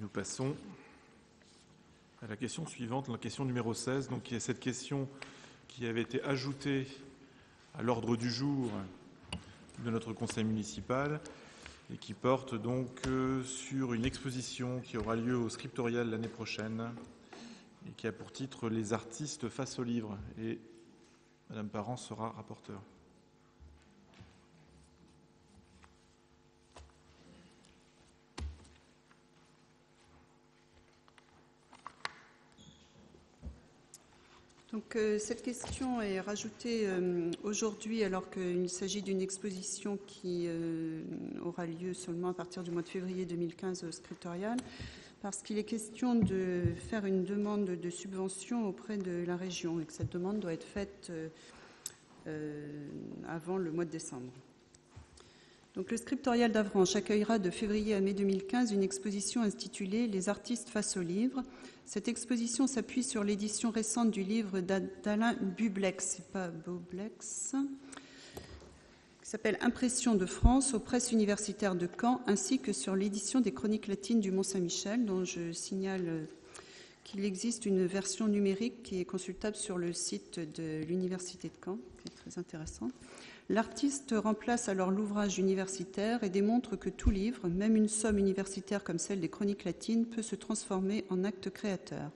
Nous passons à la question suivante, la question numéro 16. Donc, il y a cette question qui avait été ajoutée à l'ordre du jour de notre conseil municipal et qui porte donc sur une exposition qui aura lieu au Scriptorial l'année prochaine et qui a pour titre « Les artistes face au livre ». Et Madame Parent sera rapporteure. Donc, cette question est rajoutée aujourd'hui alors qu'il s'agit d'une exposition qui aura lieu seulement à partir du mois de février 2015 au Scriptorial, parce qu'il est question de faire une demande de subvention auprès de la région et que cette demande doit être faite avant le mois de décembre. Donc, le Scriptorial d'Avranches accueillera de février à mai 2015 une exposition intitulée « Les artistes face au livre ». Cette exposition s'appuie sur l'édition récente du livre d'Alain Bublex, pas Boblex, qui s'appelle « Impressions de France » aux presses universitaires de Caen, ainsi que sur l'édition des Chroniques latines du Mont-Saint-Michel, dont je signale qu'il existe une version numérique qui est consultable sur le site de l'Université de Caen, qui est très intéressant. L'artiste remplace alors l'ouvrage universitaire et démontre que tout livre, même une somme universitaire comme celle des Chroniques latines, peut se transformer en acte créateur.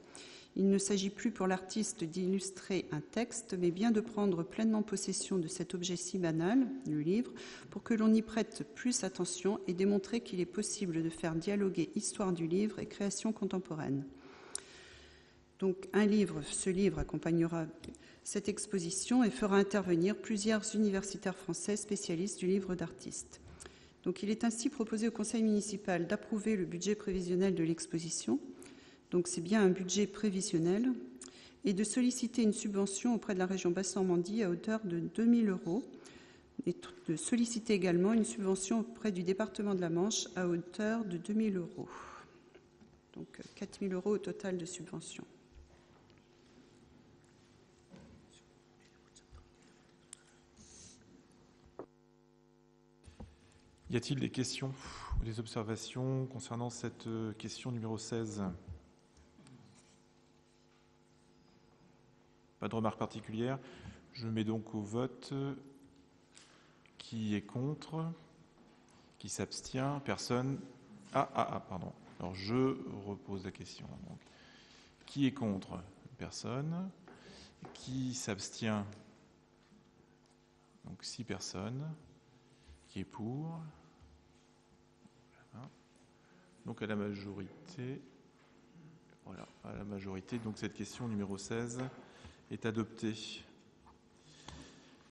Il ne s'agit plus pour l'artiste d'illustrer un texte, mais bien de prendre pleinement possession de cet objet si banal, le livre, pour que l'on y prête plus attention et démontrer qu'il est possible de faire dialoguer histoire du livre et création contemporaine. Donc ce livre accompagnera cette exposition et fera intervenir plusieurs universitaires français spécialistes du livre d'artistes. Donc il est ainsi proposé au conseil municipal d'approuver le budget prévisionnel de l'exposition, donc c'est bien un budget prévisionnel, et de solliciter une subvention auprès de la région Basse-Normandie à hauteur de 2 000 €, et de solliciter également une subvention auprès du département de la Manche à hauteur de 2 000 €. Donc 4 000 € au total de subvention. Y a-t-il des questions ou des observations concernant cette question numéro 16 ? Pas de remarques particulières. Je mets donc au vote. Qui est contre ? Qui s'abstient ? Personne. Pardon. Alors je repose la question. Donc, qui est contre ? Personne. Qui s'abstient ? Donc 6 personnes. Qui est pour ? Voilà. Donc à la majorité. Voilà, à la majorité. Donc cette question numéro 16 est adoptée.